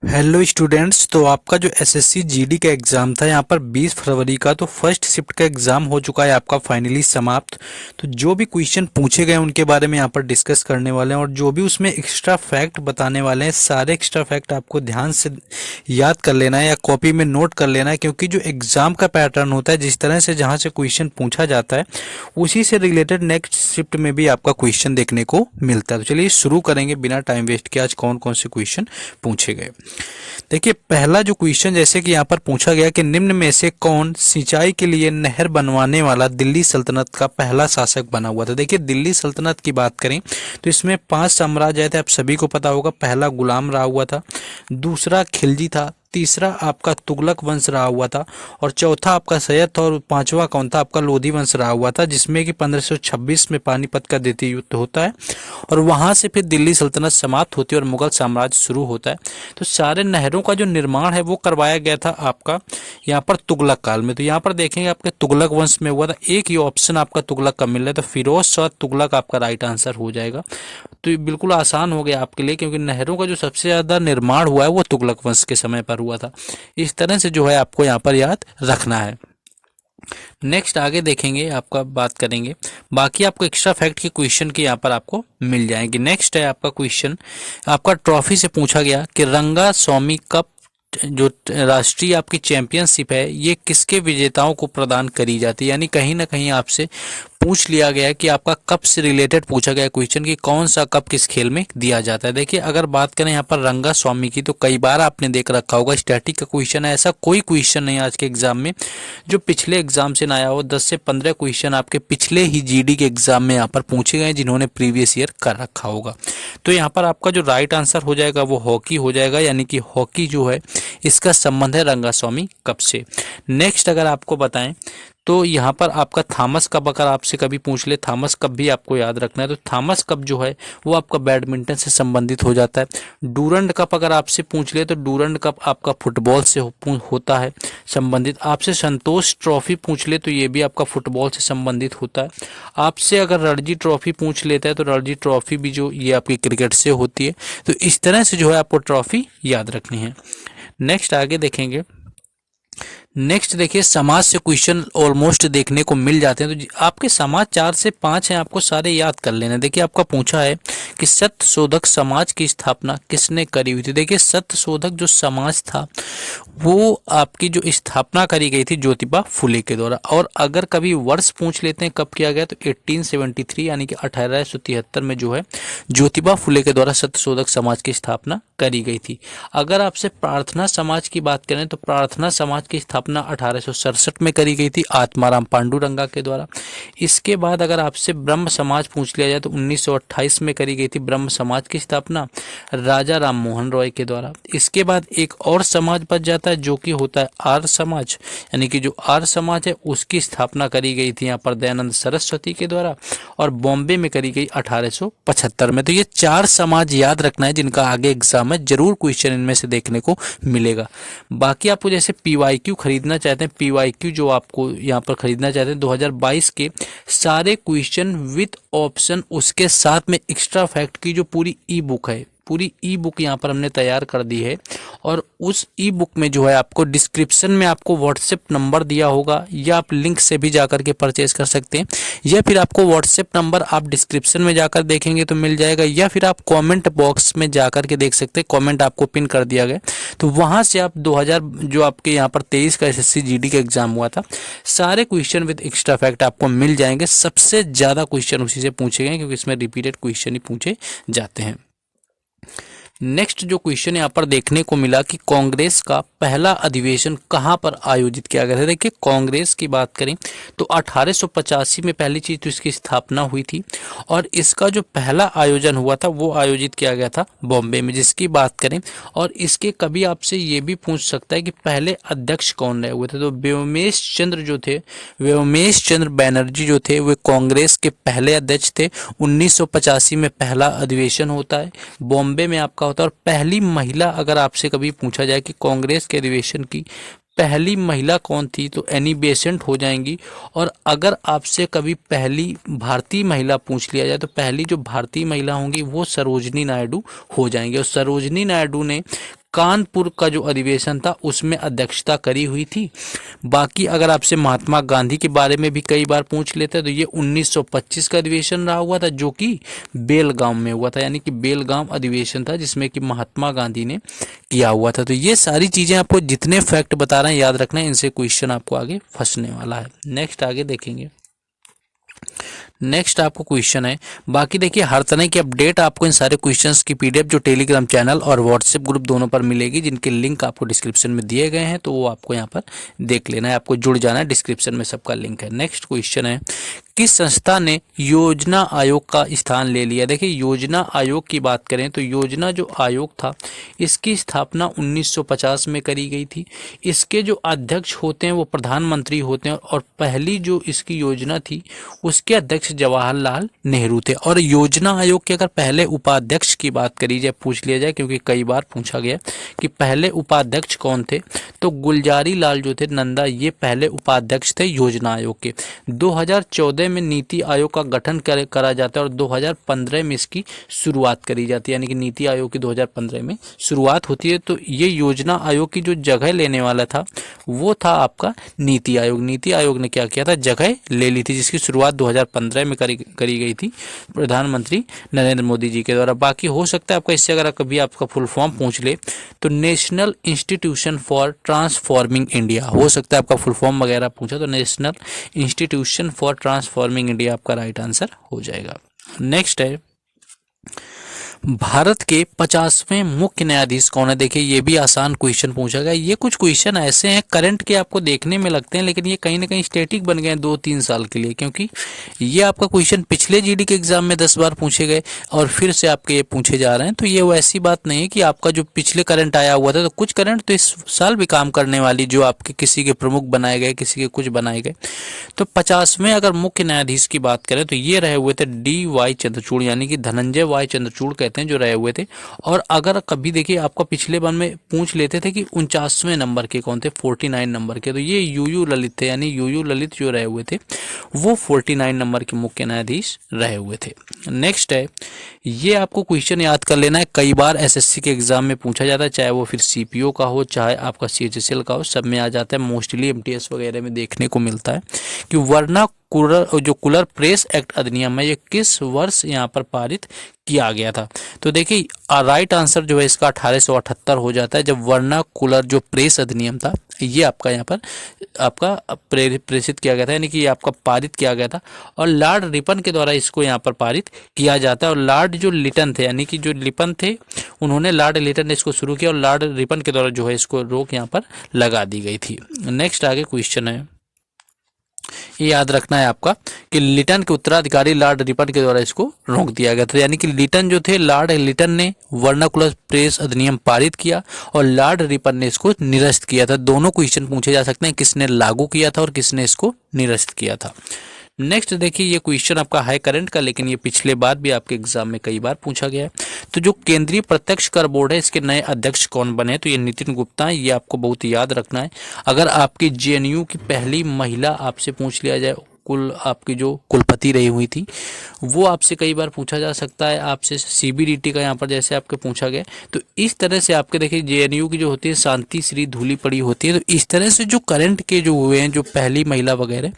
Hello students. तो आपका जो एसएससी जीडी का एग्ज़ाम था यहाँ पर 20 फरवरी का, तो फर्स्ट शिफ्ट का एग्ज़ाम हो चुका है आपका फाइनली समाप्त। तो जो भी क्वेश्चन पूछे गए उनके बारे में यहाँ पर डिस्कस करने वाले हैं, और जो भी उसमें एक्स्ट्रा फैक्ट बताने वाले हैं, सारे एक्स्ट्रा फैक्ट आपको ध्यान से याद कर लेना है या कॉपी में नोट कर लेना है, क्योंकि जो एग्ज़ाम का पैटर्न होता है, जिस तरह से जहाँ से क्वेश्चन पूछा जाता है उसी से रिलेटेड नेक्स्ट शिफ्ट में भी आपका क्वेश्चन देखने को मिलता है। तो चलिए शुरू करेंगे बिना टाइम वेस्ट किए, आज कौन कौन से क्वेश्चन पूछे गए। देखिए पहला जो क्वेश्चन जैसे कि यहाँ पर पूछा गया कि निम्न में से कौन सिंचाई के लिए नहर बनवाने वाला दिल्ली सल्तनत का पहला शासक बना हुआ था। देखिए दिल्ली सल्तनत की बात करें तो इसमें 5 साम्राज्य थे, आप सभी को पता होगा। पहला गुलाम रहा हुआ था, दूसरा खिलजी था, तीसरा आपका तुगलक वंश रहा हुआ था, और चौथा आपका सैयद था, और पांचवा कौन था, आपका लोधी वंश रहा हुआ था, जिसमें कि 1526 में पानीपत का द्वितीय युद्ध होता है और वहां से फिर दिल्ली सल्तनत समाप्त होती है और मुगल साम्राज्य शुरू होता है। तो सारे नहरों का जो निर्माण है वो करवाया गया था आपका यहाँ पर तुगलक काल में। तो यहाँ पर देखेंगे आपके तुगलक वंश में हुआ था। एक ही ऑप्शन आपका तुगलक का मिल रहा है, तो फिरोज शाह तुगलक आपका राइट आंसर हो जाएगा। तो ये बिल्कुल आसान हो गया आपके लिए, क्योंकि नहरों का जो सबसे ज़्यादा निर्माण हुआ है वो तुगलक वंश के समय पर हुआ था। इस तरह से जो है आपको यहाँ पर याद रखना है। नेक्स्ट आगे देखेंगे, आपका बात करेंगे, बाकी आपको एक्स्ट्रा फैक्ट के क्वेश्चन के यहाँ पर आपको मिल जाएंगे। नेक्स्ट है आपका क्वेश्चन, आपका ट्रॉफी से पूछा गया कि रंगा स्वामी कप जो राष्ट्रीय आपकी चैंपियनशिप है ये किसके विजेताओं को प्रदान करी जाती है। यानी कहीं ना कहीं आपसे पूछ लिया गया है कि आपका कप से रिलेटेड पूछा गया क्वेश्चन कि कौन सा कप किस खेल में दिया जाता है। देखिए अगर बात करें यहाँ पर रंगा स्वामी की, तो कई बार आपने देख रखा होगा, स्टैटिक का क्वेश्चन है, ऐसा कोई क्वेश्चन नहीं आज के एग्जाम में जो पिछले एग्जाम से ना आया हो। 10 से 15 क्वेश्चन आपके पिछले ही जीडी के एग्जाम में यहाँ पर पूछे गए जिन्होंने प्रीवियस ईयर कर रखा होगा। तो यहाँ पर आपका जो राइट आंसर हो जाएगा वो हॉकी हो जाएगा, यानी कि हॉकी जो है इसका संबंध है रंगास्वामी कप से। नेक्स्ट अगर आपको बताएं तो यहाँ पर आपका थॉमस कप अगर आपसे कभी पूछ ले, थॉमस कप भी आपको याद रखना है। तो थॉमस कप जो है वो आपका बैडमिंटन से संबंधित हो जाता है। डूरंड कप अगर आपसे पूछ ले तो डूरंड कप आपका फुटबॉल से होता है संबंधित। आपसे संतोष ट्रॉफी पूछ ले तो ये भी आपका फुटबॉल से संबंधित होता है। आपसे अगर रणजी ट्रॉफी पूछ लेता है तो रणजी ट्रॉफी भी जो ये आपकी क्रिकेट से होती है। तो इस तरह से जो है आपको ट्रॉफी याद रखनी है। नेक्स्ट आगे देखेंगे, नेक्स्ट देखिए समाज से क्वेश्चन ऑलमोस्ट देखने को मिल जाते हैं। तो आपके समाज 4 से 5 हैं, आपको सारे याद कर लेना। देखिए आपका पूछा है कि सत्य शोधक समाज की स्थापना किसने करी हुई थी। देखिए सत्य शोधक जो समाज था वो आपकी जो स्थापना करी गई थी ज्योतिबा फुले के द्वारा। और अगर कभी वर्ष पूछ लेते हैं कब किया गया तो 1873 यानी कि 1873 में जो है ज्योतिबा फुले के द्वारा सत्य शोधक समाज की स्थापना करी गई थी। अगर आपसे प्रार्थना समाज की बात करें तो प्रार्थना समाज की स्थापना 1867 में करी गई थी आत्माराम पांडुरंगा के द्वारा। इसके बाद अगर आपसे ब्रह्म समाज पूछ लिया जाए तो 1928 में करी गई थी ब्रह्म समाज की स्थापना राजा राम मोहन रॉय के द्वारा। इसके बाद एक और समाज बच जाता है जो कि होता है आर्य समाज, यानी कि जो आर्य समाज है उसकी स्थापना करी गई थी यहाँ पर दयानंद सरस्वती के द्वारा, और बॉम्बे में करी गई 1875 में। तो ये 4 समाज याद रखना है जिनका आगे एग्जाम में जरूर क्वेश्चन इनमें से देखने को मिलेगा। बाकी आपको जैसे पीवाईक्यू खरीदना चाहते हैं, पीवाईक्यू जो आपको यहाँ पर खरीदना चाहते हैं 2022 के सारे क्वेश्चन विद ऑप्शन, उसके साथ में एक्स्ट्रा फैक्ट की जो पूरी ई बुक है, पूरी ई बुक यहाँ पर हमने तैयार कर दी है। और उस ई बुक में जो है आपको डिस्क्रिप्शन में आपको व्हाट्सएप नंबर दिया होगा, या आप लिंक से भी जाकर के परचेज कर सकते हैं, या फिर आपको व्हाट्सएप नंबर आप डिस्क्रिप्शन में जाकर देखेंगे तो मिल जाएगा, या फिर आप कमेंट बॉक्स में जाकर के देख सकते हैं, कमेंट आपको पिन कर दिया गया। तो वहाँ से आप 2000 जो आपके यहाँ पर 23 का एसएससी जीडी का एग्जाम हुआ था सारे क्वेश्चन विद एक्स्ट्रा फैक्ट आपको मिल जाएंगे। सबसे ज़्यादा क्वेश्चन उसी से पूछे गए क्योंकि इसमें रिपीटेड क्वेश्चन ही पूछे जाते हैं। नेक्स्ट जो क्वेश्चन यहाँ पर देखने को मिला कि कांग्रेस का पहला अधिवेशन कहाँ पर आयोजित किया गया था। देखिए कांग्रेस की बात करें तो 1885 में पहली चीज तो इसकी स्थापना हुई थी, और इसका जो पहला आयोजन हुआ था वो आयोजित किया गया था बॉम्बे में, जिसकी बात करें। और इसके कभी आपसे ये भी पूछ सकता है कि पहले अध्यक्ष कौन रहे हुए थे। तो व्योमेश चंद्र जो थे, व्योमेश चंद्र बैनर्जी जो थे वे कांग्रेस के पहले अध्यक्ष थे। 1985 में पहला अधिवेशन होता है बॉम्बे में आपका होता है। और पहली महिला अगर आपसे कभी पूछा जाए कि कांग्रेस के अधिवेशन की पहली महिला कौन थी तो एनी बेसेंट हो जाएंगी। और अगर आपसे कभी पहली भारतीय महिला पूछ लिया जाए तो पहली जो भारतीय महिला होंगी वो सरोजनी नायडू हो जाएंगी। और सरोजनी नायडू ने कानपुर का जो अधिवेशन था उसमें अध्यक्षता करी हुई थी। बाकी अगर आपसे महात्मा गांधी के बारे में भी कई बार पूछ लेते हैं तो ये 1925 का अधिवेशन रहा हुआ था, जो कि बेलगाम में हुआ था, यानी कि बेलगाम अधिवेशन था जिसमें कि महात्मा गांधी ने किया हुआ था। तो ये सारी चीजें आपको जितने फैक्ट बता रहे हैं याद रखना है, इनसे क्वेश्चन आपको आगे फंसने वाला है। नेक्स्ट आगे देखेंगे। नेक्स्ट आपको क्वेश्चन है, बाकी देखिए हर तरह की अपडेट आपको इन सारे क्वेश्चंस की पीडीएफ जो टेलीग्राम चैनल और व्हाट्सएप ग्रुप दोनों पर मिलेगी, जिनके लिंक आपको डिस्क्रिप्शन में दिए गए हैं, तो वो आपको यहाँ पर देख लेना है, आपको जुड़ जाना है, डिस्क्रिप्शन में सबका लिंक है। नेक्स्ट क्वेश्चन है, किस संस्था ने योजना आयोग का स्थान ले लिया? देखिए योजना आयोग की बात करें तो योजना जो आयोग था इसकी स्थापना 1950 में करी गई थी। इसके जो अध्यक्ष होते हैं वो प्रधानमंत्री होते हैं, और पहली जो इसकी योजना थी उसके अध्यक्ष जवाहरलाल नेहरू थे। और योजना आयोग के अगर पहले उपाध्यक्ष की बात करी जाए, पूछ लिया जाए, क्योंकि कई बार पूछा गया कि पहले उपाध्यक्ष कौन थे, तो गुलजारी लाल जो थे नंदा, ये पहले उपाध्यक्ष थे योजना आयोग के। 2014 में नीति आयोग का गठन करा जाता है और 2015 में इसकी शुरुआत करी जाती है, यानी कि नीति आयोग की 2015 में शुरुआत होती है। तो ये योजना आयोग की जो जगह लेने वाला था वो था आपका नीति आयोग। नीति आयोग ने क्या किया था, जगह ले ली थी, जिसकी शुरुआत 2015 में करी गई थी प्रधानमंत्री नरेंद्र मोदी जी के द्वारा। बाकी हो सकता है आपका इससे अगर कभी आपका फुल फॉर्म पूछ ले तो national institution for transforming India, हो सकता है आपका फुल फॉर्म वगैरह पूछा तो national institution for transforming India आपका राइट आंसर हो जाएगा। नेक्स्ट है, भारत के 50वें मुख्य न्यायाधीश कौन है? देखिए ये भी आसान क्वेश्चन पूछा गया। ये कुछ क्वेश्चन ऐसे हैं करंट के आपको देखने में लगते हैं, लेकिन ये कहीं ना कहीं स्टैटिक बन गए हैं 2-3 साल के लिए, क्योंकि ये आपका क्वेश्चन पिछले जीडी के एग्जाम में 10 बार पूछे गए और फिर से आपके ये पूछे जा रहे हैं। तो ये वैसी बात नहीं है कि आपका जो पिछले करंट आया हुआ था, तो कुछ करंट तो इस साल भी काम करने वाली, जो आपके किसी के प्रमुख बनाए गए, किसी के कुछ बनाए गए। तो 50वें अगर मुख्य न्यायाधीश की बात करें तो ये रहे हुए थे DY चंद्रचूड़, यानी कि धनंजय Y चंद्रचूड़ कहते हैं जो रहे हुए थे। और अगर कभी देखिए आपका पिछले बार में पूछ लेते थे कि 49वें नंबर के कौन थे, 49 नंबर के, तो ये यूयू ललित थे, यानी यूयू ललित जो रहे हुए थे वो 49 नंबर के मुख्य न्यायाधीश रहे हुए थे। नेक्स्ट है, ये आपको क्वेश्चन याद कर लेना है, कई बार एसएससी के एग्जाम में पूछा जाता है, चाहे वो फिर सीपीओ का हो चाहे आपका CHSL का हो, सब में आ जाता है, मोस्टली MTS वगैरह में देखने को मिलता है कि वर्नाकुलर प्रेस एक्ट अधिनियम है ये किस वर्ष यहाँ पर पारित किया गया था? तो देखिए राइट आंसर जो है इसका 1878 हो जाता है, जब वर्नाकुलर जो प्रेस अधिनियम था ये आपका यहाँ पर आपका प्रेषित किया गया था, यानी कि ये आपका पारित किया गया था। और लॉर्ड रिपन के द्वारा इसको यहाँ पर पारित किया जाता है। और लॉर्ड जो लिटन थे, यानी कि जो लिपन थे, उन्होंने लॉर्ड लिटन ने इसको शुरू किया और लॉर्ड रिपन के द्वारा जो है इसको रोक यहाँ पर लगा दी गई थी। नेक्स्ट आगे क्वेश्चन है, ये याद रखना है आपका कि लिटन के उत्तराधिकारी लॉर्ड रिपन के द्वारा इसको रोक दिया गया था, यानी कि लिटन जो थे, लॉर्ड लिटन ने वर्नाकुलर प्रेस अधिनियम पारित किया और लॉर्ड रिपन ने इसको निरस्त किया था। दोनों क्वेश्चन पूछे जा सकते हैं, किसने लागू किया था और किसने इसको निरस्त किया था। नेक्स्ट देखिए, ये क्वेश्चन आपका हाई करंट का, लेकिन ये पिछले बार भी आपके एग्जाम में कई बार पूछा गया है। तो जो केंद्रीय प्रत्यक्ष कर बोर्ड है इसके नए अध्यक्ष कौन बने? तो ये नितिन गुप्ता है, ये आपको बहुत याद रखना है। अगर आपकी JNU की पहली महिला आपसे पूछ लिया जाए, कुल आपकी जो कुलपति रही हुई थी, वो आपसे कई बार पूछा जा सकता है, आपसे CBDT का यहाँ पर जैसे आपके पूछा गया। तो इस तरह से आपके देखिए JNU की जो होती है शांति श्री धूली पड़ी होती है। तो इस तरह से जो करंट के जो हुए हैं, जो पहली महिला वगैरह,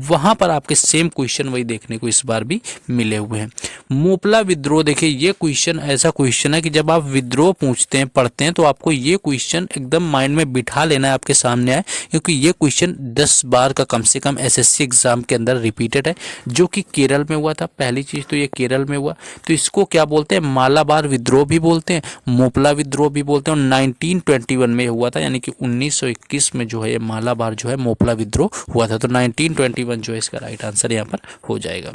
वहां पर आपके सेम क्वेश्चन वही देखने को इस बार भी मिले हुए हैं। मोपला विद्रोह, देखिए ये क्वेश्चन ऐसा क्वेश्चन है कि जब आप विद्रोह पूछते हैं, पढ़ते हैं, तो आपको ये क्वेश्चन एकदम माइंड में बिठा लेना है, आपके सामने आए, क्योंकि ये क्वेश्चन 10 बार का कम से कम SSC एग्जाम के अंदर रिपीटेड है, जो कि केरल में हुआ था। पहली चीज तो ये केरल में हुआ, तो इसको क्या बोलते हैं, मालाबार विद्रोह भी बोलते हैं, मोपला विद्रोह भी बोलते हैं। और 1921 में हुआ था, यानी कि 1921 में जो है ये मालाबार जो है मोपला विद्रोह हुआ था। तो 1921 जो है इसका राइट आंसर यहाँ पर हो जाएगा।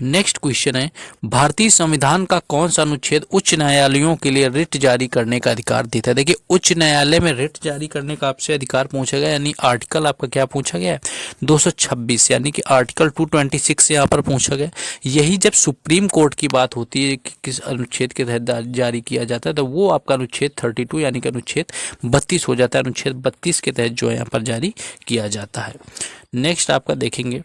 नेक्स्ट क्वेश्चन है, भारतीय संविधान का कौन सा अनुच्छेद उच्च न्यायालयों के लिए रिट जारी करने का अधिकार देता है? देखिए उच्च न्यायालय में रिट जारी करने का आपसे अधिकार पूछा गया, यानी आर्टिकल आपका क्या पूछा गया है, 226, यानी कि आर्टिकल 226 से यहाँ पर पूछा गया। यही जब सुप्रीम कोर्ट की बात होती है कि किस अनुच्छेद के तहत जारी किया जाता है, तो वो आपका अनुच्छेद 32 यानी कि अनुच्छेद 32 हो जाता है। अनुच्छेद 32 के तहत जो है यहाँ पर जारी किया जाता है। नेक्स्ट आपका देखेंगे,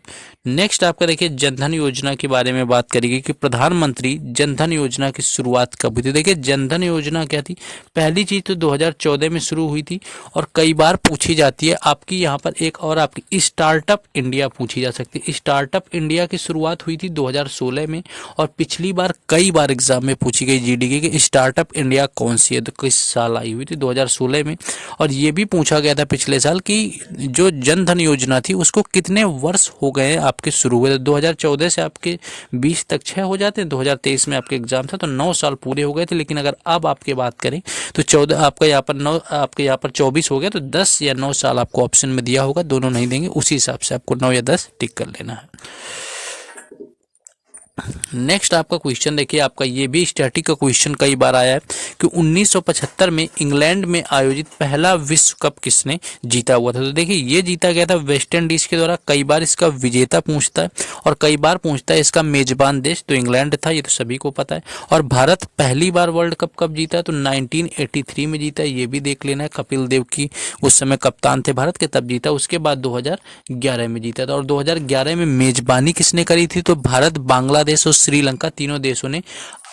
नेक्स्ट आपका देखिए जनधन योजना के बारे में बात करेंगे कि प्रधानमंत्री जनधन योजना की शुरुआत कब हुई थी। देखिए जनधन योजना क्या थी, पहली चीज तो 2014 में शुरू हुई थी और कई बार पूछी जाती है आपकी यहाँ पर एक और आपकी स्टार्टअप इंडिया पूछी जा सकती है। स्टार्टअप इंडिया की शुरुआत हुई थी 2016 में और पिछली बार कई बार एग्जाम में पूछी गई जीडी की स्टार्टअप इंडिया कौन सी है, तो किस साल आई हुई थी 2016 में। और ये भी पूछा गया था पिछले साल कि जो जनधन योजना थी उसको कितने वर्ष हो गए हैं आपके शुरू हुए। 2014 से आपके 20 तक 6 हो जाते हैं, 2023 में आपके एग्जाम था तो 9 साल पूरे हो गए थे। लेकिन अगर अब आपकी बात करें तो 14 आपका यहाँ पर 9 आपके यहाँ पर 24 हो गया, तो 10 या 9 साल आपको ऑप्शन में दिया होगा, दोनों नहीं देंगे, उसी हिसाब से आपको 9 या 10 टिक कर लेना है। नेक्स्ट आपका क्वेश्चन देखिए, आपका ये भी स्टैटिक का क्वेश्चन कई बार आया है कि 1975 में इंग्लैंड में आयोजित पहला विश्व कप किसने जीता हुआ था। तो देखिए ये जीता गया था वेस्ट इंडीज के द्वारा। कई बार इसका विजेता पूछता है और कई बार पूछता है इसका मेजबान देश, तो इंग्लैंड था, ये तो सभी को पता है। और भारत पहली बार वर्ल्ड कप कब जीता है, तो 1983 में जीता है, ये भी देख लेना है। कपिल देव की उस समय कप्तान थे भारत के, तब जीता। उसके बाद 2011 में जीता था और 2011 में मेजबानी किसने करी थी, तो भारत, बांग्लादेश और श्रीलंका तीनों देशों ने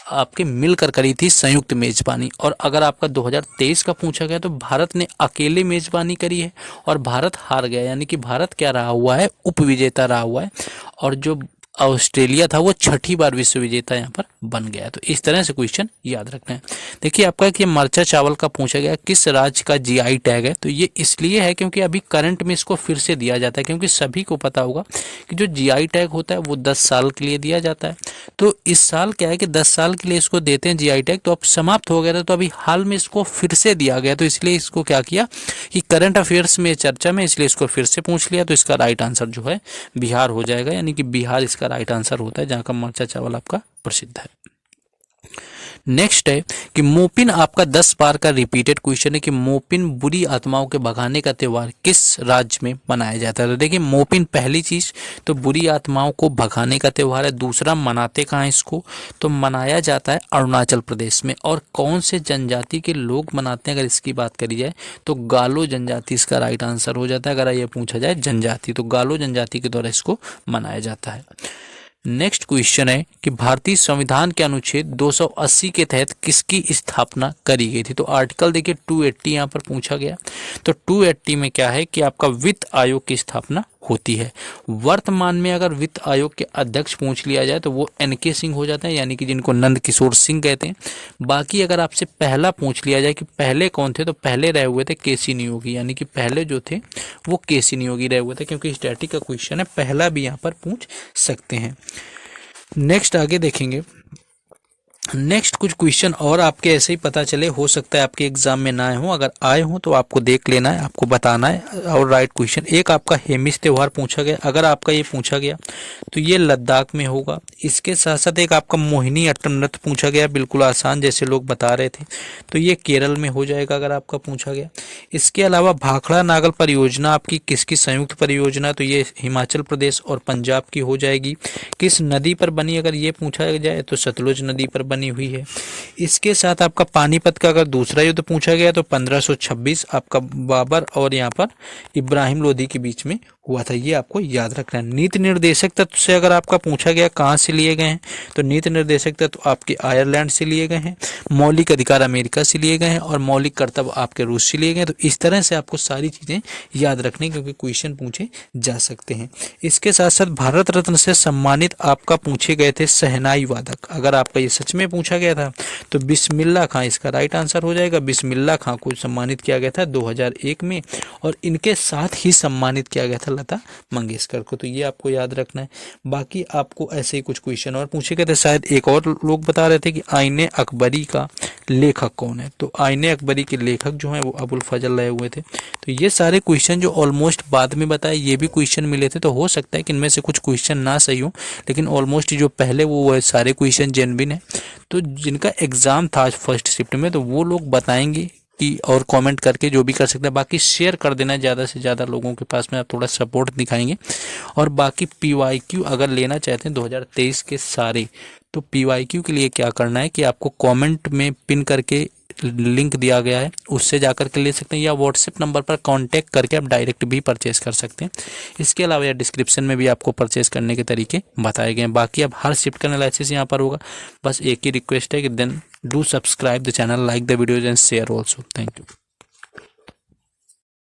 आपके मिलकर करी थी संयुक्त मेजबानी। और अगर आपका 2023 का पूछा गया तो भारत ने अकेले मेजबानी करी है और भारत हार गया, यानी कि भारत क्या रहा हुआ है, उपविजेता रहा हुआ है। और जो ऑस्ट्रेलिया था वो 6ठी बार विश्व विजेता यहाँ पर बन गया। तो इस तरह से क्वेश्चन याद रखना है। देखिए आपका कि मरचा चावल का पूछा गया किस राज्य का जीआई टैग है, तो ये इसलिए है क्योंकि अभी करंट में इसको फिर से दिया जाता है, क्योंकि सभी को पता होगा कि जो जीआई टैग होता है वो 10 साल के लिए दिया जाता है। तो इस साल क्या है कि 10 साल के लिए इसको देते हैं जीआई टैग, तो अब समाप्त हो गया था, तो अभी हाल में इसको फिर से दिया गया, तो इसलिए इसको क्या किया कि करंट अफेयर्स में चर्चा में, इसलिए इसको फिर से पूछ लिया। तो इसका राइट आंसर जो है बिहार हो जाएगा, यानी कि बिहार इसका राइट आंसर होता है, जहाँ का मरचा चावल आपका प्रसिद्ध है। नेक्स्ट है कि मोपिन आपका 10 बार का रिपीटेड क्वेश्चन है कि मोपिन बुरी आत्माओं के भगाने का त्यौहार किस राज्य में मनाया जाता है। तो देखिए मोपिन पहली चीज तो बुरी आत्माओं को भगाने का त्यौहार है। दूसरा मनाते कहाँ इसको, तो मनाया जाता है अरुणाचल प्रदेश में। और कौन से जनजाति के लोग मनाते हैं अगर इसकी बात करी जाए तो गालो जनजाति इसका राइट आंसर हो जाता है। अगर ये पूछा जाए जनजाति तो गालो जनजाति के द्वारा इसको मनाया जाता है। नेक्स्ट क्वेश्चन है कि भारतीय संविधान के अनुच्छेद 280 के तहत किसकी स्थापना करी गई थी। तो आर्टिकल देखिए 280 यहाँ पर पूछा गया, तो 280 में क्या है कि आपका वित्त आयोग की स्थापना होती है। वर्तमान में अगर वित्त आयोग के अध्यक्ष पूछ लिया जाए तो वो एनके सिंह हो जाते हैं, यानी कि जिनको नंद किशोर सिंह कहते हैं। बाकी अगर आपसे पहला पूछ लिया जाए कि पहले कौन थे, तो पहले रहे हुए थे केसी नियोगी, यानी कि पहले जो थे वो केसी नियोगी रहे हुए थे, क्योंकि स्टैटिक का क्वेश्चन है, पहला भी यहाँ पर पूछ सकते हैं। नेक्स्ट आगे देखेंगे, नेक्स्ट कुछ क्वेश्चन और आपके ऐसे ही पता चले, हो सकता है आपके एग्जाम में ना आए हों, अगर आए हों तो आपको देख लेना है, आपको बताना है और राइट क्वेश्चन। एक आपका हेमिस त्योहार पूछा गया, अगर आपका ये पूछा गया तो ये लद्दाख में होगा। इसके साथ साथ एक आपका मोहिनी अट्टम नृत्य पूछा गया, बिल्कुल आसान जैसे लोग बता रहे थे, तो ये केरल में हो जाएगा अगर आपका पूछा गया। इसके अलावा भाखड़ा नागल परियोजना आपकी किसकी संयुक्त परियोजना, तो ये हिमाचल प्रदेश और पंजाब की हो जाएगी। किस नदी पर बनी अगर ये पूछा जाए तो सतलुज नदी पर बनी हुई है। इसके साथ आपका पानीपत का अगर दूसरा युद्ध पूछा गया तो 1526 आपका बाबर और यहाँ पर इब्राहिम लोधी के बीच में हुआ था, ये आपको याद रखना है। नीति निर्देशक तत्व से अगर आपका पूछा गया कहाँ से लिए गए हैं, तो नीति निर्देशक तत्व आपके आयरलैंड से लिए गए हैं, मौलिक अधिकार अमेरिका से लिए गए हैं और मौलिक कर्तव्य आपके रूस से लिए गए हैं। तो इस तरह से आपको सारी चीज़ें याद रखनी, क्योंकि क्वेश्चन पूछे जा सकते हैं। इसके साथ साथ भारत रत्न से सम्मानित आपका पूछे गए थे शहनाई वादक, अगर आपका ये सच में पूछा गया था तो बिस्मिल्लाह खां इसका राइट आंसर हो जाएगा। बिस्मिल्लाह खां को सम्मानित किया गया था 2001 में और इनके साथ ही सम्मानित किया गया था लता मंगेशकर को, तो ये आपको याद रखना है। बाकी आपको ऐसे ही कुछ क्वेश्चन और पूछे गए थे, शायद एक और लोग बता रहे थे कि आईने अकबरी का लेखक कौन है, तो आईने अकबरी के लेखक जो हैं वो अबुल फजल रहे हुए थे। तो ये सारे क्वेश्चन जो ऑलमोस्ट बाद में बताए ये भी क्वेश्चन मिले थे, तो हो सकता है कि इनमें से कुछ क्वेश्चन ना सही हो, लेकिन ऑलमोस्ट जो पहले वो सारे क्वेश्चन जेन्युइन है। तो जिनका एग्जाम था आज फर्स्ट शिफ्ट में तो वो लोग बताएंगे कि, और कमेंट करके जो भी कर सकते हैं। बाकी शेयर कर देना ज़्यादा से ज़्यादा लोगों के पास में, आप थोड़ा सपोर्ट दिखाएंगे। और बाकी PYQ अगर लेना चाहते हैं 2023 के सारे, तो PYQ के लिए क्या करना है कि आपको कमेंट में पिन करके लिंक दिया गया है उससे जाकर के ले सकते हैं, या व्हाट्सएप नंबर पर कांटेक्ट करके आप डायरेक्ट भी परचेस कर सकते हैं। इसके अलावा या डिस्क्रिप्शन में भी आपको परचेस करने के तरीके बताए गए हैं। बाकी अब हर शिफ्ट का एनालिसिस यहाँ पर होगा। बस एक ही रिक्वेस्ट है कि then do subscribe the channel, like the videos and share also. Thank you.